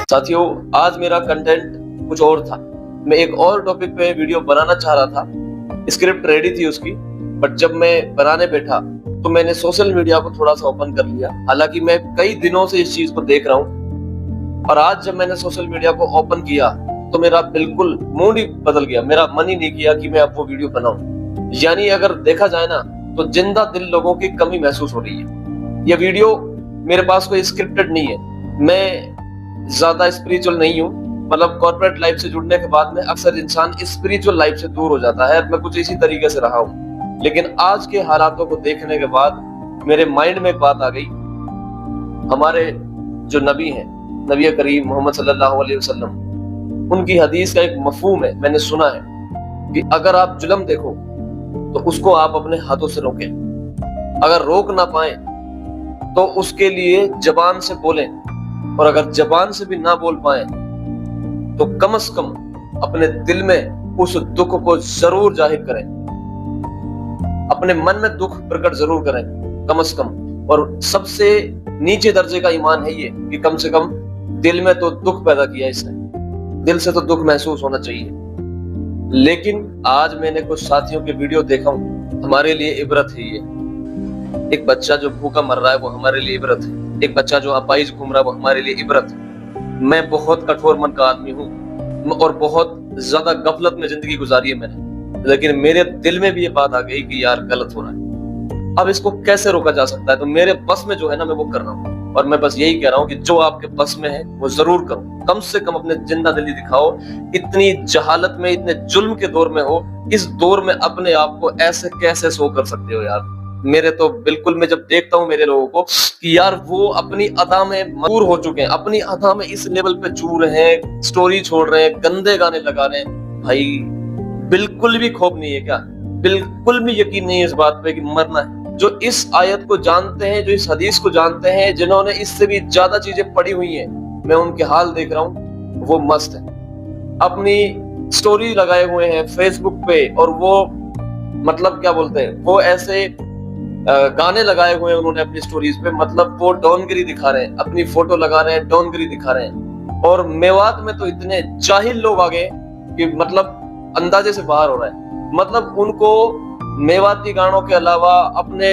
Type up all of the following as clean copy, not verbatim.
साथियों, आज मेरा कंटेंट कुछ और था। मैं एक और टॉपिक पे वीडियो बनाना चाह रहा था। स्क्रिप्ट रेडी थी उसकी, बट जब मैं बनाने बैठा तो मैंने सोशल मीडिया को थोड़ा सा ओपन कर लिया। हालांकि मैं कई दिनों से इस चीज को देख रहा हूँ, और आज जब मैंने सोशल मीडिया को ओपन किया तो मेरा बिल्कुल मूड ही बदल गया। मेरा मन ही नहीं किया कि मैं अब वो वीडियो बनाऊं। यानी अगर देखा जाए ना, तो जिंदा दिल लोगों की कमी महसूस हो रही है। ये वीडियो मेरे पास कोई स्क्रिप्टेड नहीं है। मैं ज्यादा स्पिरिचुअल नहीं हूँ। मतलब कॉर्पोरेट लाइफ से जुड़ने के बाद में अक्सर इंसान स्पिरिचुअल लाइफ से दूर हो जाता है। मैं कुछ इसी तरीके से रहा हूँ, लेकिन आज के हालातों को देखने के बाद मेरे माइंड में एक बात आ गई। हमारे जो नबी हैं, नबी करीम मोहम्मद सल्लल्लाहु अलैहि वसल्लम, उनकी हदीस का एक मफहूम है, मैंने सुना है कि अगर आप जुल्म देखो तो उसको आप अपने हाथों से रोकें। अगर रोक ना पाए तो उसके लिए जबान से बोलें, और अगर जबान से भी ना बोल पाए तो कम से कम अपने दिल में उस दुख को जरूर जाहिर करें। अपने मन में दुख प्रकट जरूर करें कम से कम। और सबसे नीचे दर्जे का ईमान है ये कि कम से कम दिल में तो दुख पैदा किया इसने, दिल से तो दुख महसूस होना चाहिए। लेकिन आज मैंने कुछ साथियों के वीडियो देखा हूं, हमारे लिए इबरत है ये। एक बच्चा जो भूखा मर रहा है वो हमारे लिए इबरत है। एक बच्चा जो अपाहिज घूम रहा है वो हमारे लिए इबरत है। मैं बहुत कठोर मन का आदमी हूँ और बहुत ज्यादा गफलत में जिंदगी गुजारी है मैंने, लेकिन मेरे दिल में भी ये बात आ गई कि यार गलत हो रहा है। अब इसको कैसे रोका जा सकता है? तो मेरे बस में जो है ना, मैं वो कर रहा हूँ। और मैं बस यही कह रहा हूँ कि जो आपके बस में है वो जरूर करो। कम से कम अपने जिंदा दिली दिखाओ। इतनी जहालत में, इतने जुल्म के दौर में हो, इस दौर में अपने आप को ऐसे कैसे शो कर सकते हो यार? मेरे तो बिल्कुल, मैं जब देखता हूँ मेरे लोगों को कि यार वो अपनी अदा में मजबूर हो चुके हैं, अपनी अदा में इस लेवल पे चूर हैं, स्टोरी छोड़ रहे हैं, गंदे गाने लगा रहे हैं। भाई बिल्कुल भी खौफ नहीं है क्या? बिल्कुल भी यकीन नहीं है इस बात पे कि मरना है? जो इस आयत को जानते हैं, जो इस हदीस को जानते हैं, जिन्होंने इससे भी ज्यादा चीजें पढ़ी हुई हैं, मैं उनके हाल देख रहा हूँ, वो मस्त है। अपनी स्टोरी लगाए हुए हैं फेसबुक पे, और वो मतलब क्या बोलते हैं, वो ऐसे गाने लगाए हुए हैं उन्होंने अपनी स्टोरीज पे। मतलब वो डॉनगिरी दिखा रहे हैं, अपनी फोटो लगा रहे हैं, डॉनगिरी दिखा रहे हैं। और मेवात में तो इतने जाहिल लोग आ गए कि मतलब अंदाजे से बाहर हो रहा है। मतलब उनको मेवाती गानों के अलावा, अपने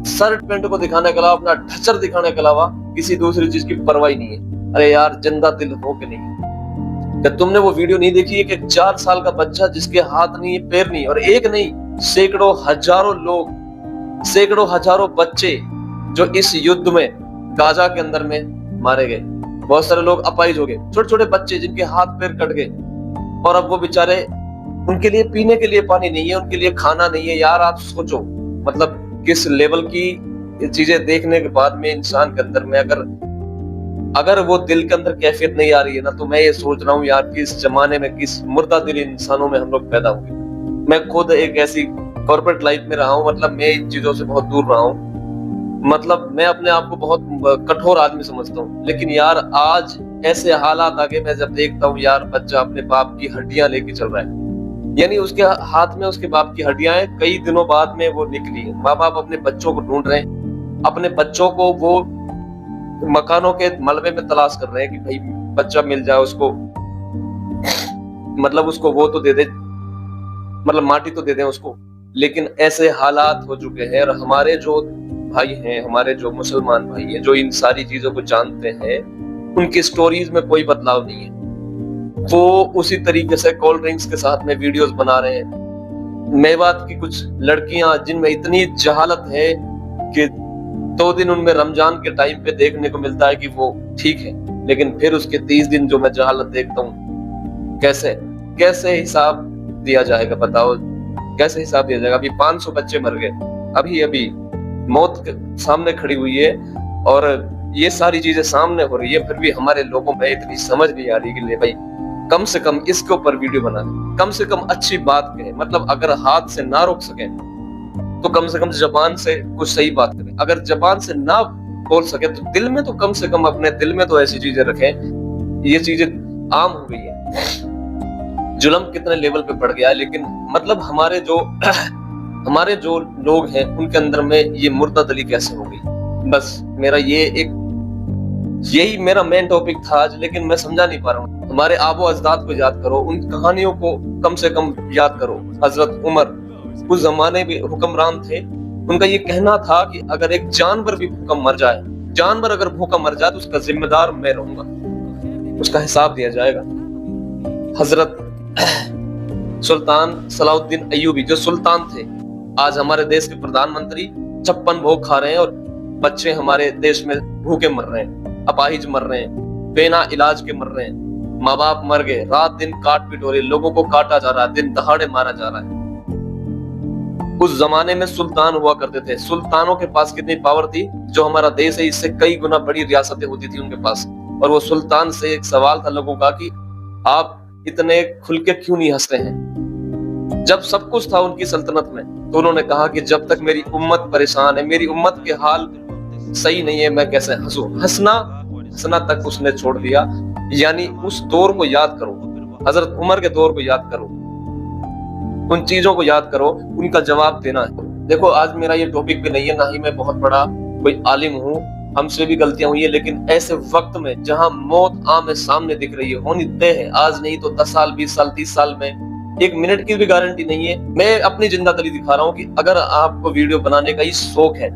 शर्ट पैंट को दिखाने के अलावा, अपना ढचर दिखाने के अलावा किसी दूसरी चीज की परवाह नहीं है। अरे यार, जिंदा दिल हो के नहीं? क्या तुमने वो वीडियो नहीं देखी है कि 4 साल का बच्चा जिसके हाथ नहीं है, पैर नहीं, और एक नहीं, सैकड़ों हजारों लोग, सैकड़ों हजारों बच्चे जो इस युद्ध में गाजा के अंदर में मारे गए। बहुत सारे लोग अपाहिज हो गए, छोटे छोटे बच्चे जिनके हाथ पैर कट गए, और अब वो बेचारे, उनके लिए पीने के लिए पानी नहीं है, उनके लिए खाना नहीं है। यार आप सोचो मतलब किस लेवल की चीजें देखने के बाद में इंसान के अंदर में अगर वो दिल के अंदर कैफियत नहीं आ रही है ना, तो मैं ये सोच रहा हूँ यार, किस जमाने में, किस मुर्दा दिल इंसानों में हम लोग पैदा होंगे। मैं खुद एक ऐसी कॉर्पोरेट लाइफ में रहा हूँ, मतलब मैं इन चीजों से बहुत दूर रहा हूँ। मतलब मैं अपने आप को बहुत कठोर आदमी समझता हूँ, लेकिन यार आज ऐसे हालात आ गए, मैं जब देखता हूँ यार, बच्चा अपने बाप की हड्डियां लेके चल रहा है। यानी उसके हाथ में उसके बाप की हड्डियां हैं, कई दिनों बाद में वो निकली है। माँ बाप अपने बच्चों को ढूंढ रहे हैं, अपने बच्चों को वो मकानों के मलबे में तलाश कर रहे हैं कि भाई बच्चा मिल जाए उसको, मतलब उसको वो तो दे दे, मतलब माटी तो दे दें उसको। लेकिन ऐसे हालात हो चुके हैं, और हमारे जो भाई हैं, हमारे जो मुसलमान भाई हैं, जो इन सारी चीजों को जानते हैं, उनकी स्टोरीज में कोई बदलाव नहीं है। वो उसी तरीके से कोल्ड ड्रिंक्स के साथ में वीडियोस बना रहे हैं। मेवात की कुछ लड़कियां जिनमें इतनी जहालत है कि 2 दिन उनमें रमजान के टाइम पे देखने को मिलता है कि वो ठीक है, लेकिन फिर उसके 30 दिन जो मैं जहालत देखता हूँ, कैसे हिसाब दिया जाएगा? बताओ कैसे हिसाब दिया जाएगा? अभी 500 बच्चे मर गए, अभी मौत सामने खड़ी हुई है, और ये सारी चीजें सामने हो रही है, फिर भी हमारे लोगों में इतनी समझ नहीं आ रही कि ले भाई कम से कम इसके ऊपर वीडियो बना ले, कम से कम अच्छी बात कहें। मतलब अगर हाथ से ना रोक सके तो कम से कम जबान से कुछ सही बात करें। अगर जबान से ना बोल सके तो दिल में तो कम से कम, अपने दिल में तो ऐसी चीजें रखें। ये चीजें आम हो गई है। जुल्म कितने लेवल पे बढ़ गया है। लेकिन मतलब हमारे जो लोग हैं उनके अंदर में ये मुर्दा दली कैसे हो गई। बस मेरा यही मेरा मेन टॉपिक था आज, लेकिन मैं समझा नहीं पा रहा हूँ। हमारे आबो अजदाद को याद करो, उन कहानियों को कम से कम याद करो। हजरत उमर उस जमाने में हुक्मरान थे, उनका ये कहना था कि अगर एक जानवर भी भूखा मर जाए, जानवर अगर भूखा मर जाए तो उसका जिम्मेदार मैं रहूंगा, उसका हिसाब दिया जाएगा। हजरत सुल्तान सलाउद्दीन अय्यूबी जो सुल्तान थे, आज हमारे देश के प्रधानमंत्री 56 भोग खा रहे हैं और बच्चे हमारे देश में भूखे मर रहे हैं, अपाहिज मर रहे हैं, बिना इलाज के मर रहे हैं, माँ बाप मर गए, रात दिन काट पीट हो रही है, लोगों को काटा जा रहा है, दिन दहाड़े मारा जा रहा है। उस जमाने में सुल्तान हुआ करते थे। सुल्तानों के पास कितनी पावर थी, जो हमारा देश है इससे कई गुना बड़ी रियासतें होती थी उनके पास। और वो सुल्तान से एक सवाल था लोगों का कि आप इतने खुल के क्यों नहीं हंसते हैं। जब सब कुछ था उनकी सल्तनत में, तो उन्होंने कहा कि जब तक मेरी उम्मत परेशान है, मेरी उम्मत के हाल सही नहीं है, मैं कैसे हंसूं। हंसना तक उसने छोड़ दिया। यानी उस दौर को याद करो, हजरत उमर के दौर को याद करो, उन चीजों को याद करो, उनका जवाब देना है। देखो आज मेरा ये टॉपिक भी नहीं है, ना ही मैं बहुत बड़ा कोई आलिम हूँ, हमसे भी गलतियां हुई है, लेकिन ऐसे वक्त में जहां मौत आमने सामने दिख रही है, होनी तय है, आज नहीं तो 10 साल 20 साल 30 साल में, 1 मिनट की भी गारंटी नहीं है। मैं अपनी जिंदा दिली दिखा रहा हूँ कि अगर आपको वीडियो बनाने का ही शौक है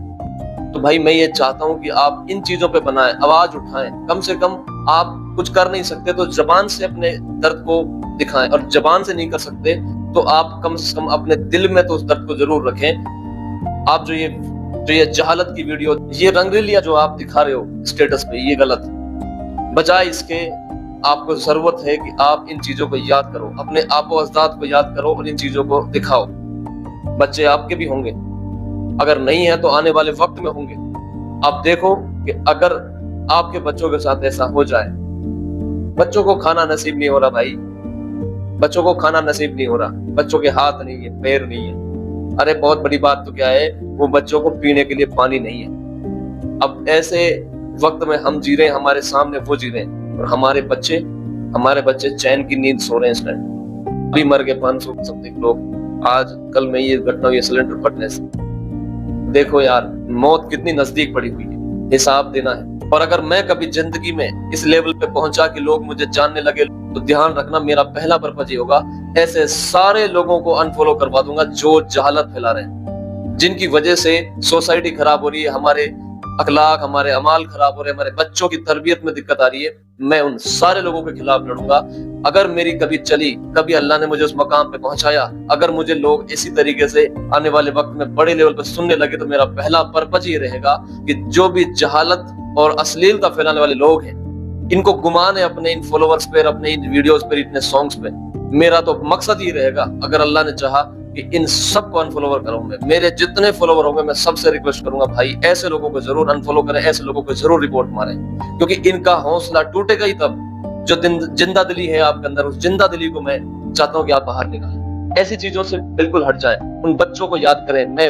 तो भाई मैं ये चाहता हूँ कि आप इन चीजों पे बनाएं, आवाज उठाएं। कम से कम आप कुछ कर नहीं सकते तो जबान से अपने दर्द को दिखाएं, और जबान से नहीं कर सकते तो आप कम से कम अपने दिल में तो उस दर्द को जरूर रखें। आप जो ये जहालत की वीडियो, ये रंगरेलिया जो आप दिखा रहे हो स्टेटस पे, ये गलत। बजाय इसके आपको जरूरत है कि आप इन चीजों को याद करो, अपने आबो अजदाद को याद करो और इन चीजों को दिखाओ। बच्चे आपके भी होंगे, अगर नहीं है तो आने वाले वक्त में होंगे। आप देखो कि अगर आपके बच्चों के साथ ऐसा हो जाए, बच्चों को खाना नसीब नहीं हो रहा भाई, बच्चों को खाना नसीब नहीं हो रहा, बच्चों के हाथ नहीं है, पैर नहीं है, अरे बहुत बड़ी बात तो क्या है, वो बच्चों को पीने के लिए पानी नहीं है। अब ऐसे वक्त में हम जी रहे हैं, हमारे सामने वो जी रहे हैं, और हमारे बच्चे चैन की नींद सो रहे हैं इस टाइम। अभी मर गए 500 समथिंग लोग, आज कल में ये घटना हुई सिलेंडर फटने से। देखो यार, मौत कितनी नजदीक पड़ी हुई है, हिसाब देना है। और अगर मैं कभी जिंदगी में इस लेवल पे पहुंचा कि लोग मुझे जानने लगे, तो ध्यान रखना मेरा पहला पर्पज ये होगा, ऐसे सारे लोगों को अनफॉलो करवा दूंगा जो जहालत फैला रहे हैं, जिनकी वजह से सोसाइटी खराब हो रही है, हमारे अखलाक, हमारे अमाल खराब हो रहे हैं, हमारे बच्चों की तरबियत में दिक्कत आ रही है। मैं उन सारे लोगों के खिलाफ लड़ूंगा। अगर मेरी कभी अल्लाह ने मुझे उस मकाम पे पहुंचाया, अगर मुझे लोग इसी तरीके से आने वाले वक्त में बड़े लेवल पर सुनने लगे, तो मेरा पहला पर्पज ये रहेगा कि जो भी जहालत और अश्लीलता फैलाने वाले लोग हैं, इनको गुमान है अपने इन फॉलोअर्स पे, अपने इन वीडियोस पे, इतने सॉन्ग्स पे। मेरा तो मकसद ये रहेगा, अगर अल्लाह ने चाहा, कि इन सबको अनफॉलोवर करूंगा। मेरे जितने फॉलोवर होंगे मैं सबसे रिक्वेस्ट करूंगा, भाई ऐसे लोगों को जरूर अनफॉलो करें, ऐसे लोगों को जरूर रिपोर्ट मारें, क्योंकि इनका हौसला टूटेगा ही तब। जो जिंदा दिली है आपके अंदर, उस जिंदा दिली को मैं चाहता हूँ कि आप बाहर निकालें, ऐसी चीजों से बिल्कुल हट जाए, उन बच्चों को याद करें। मैं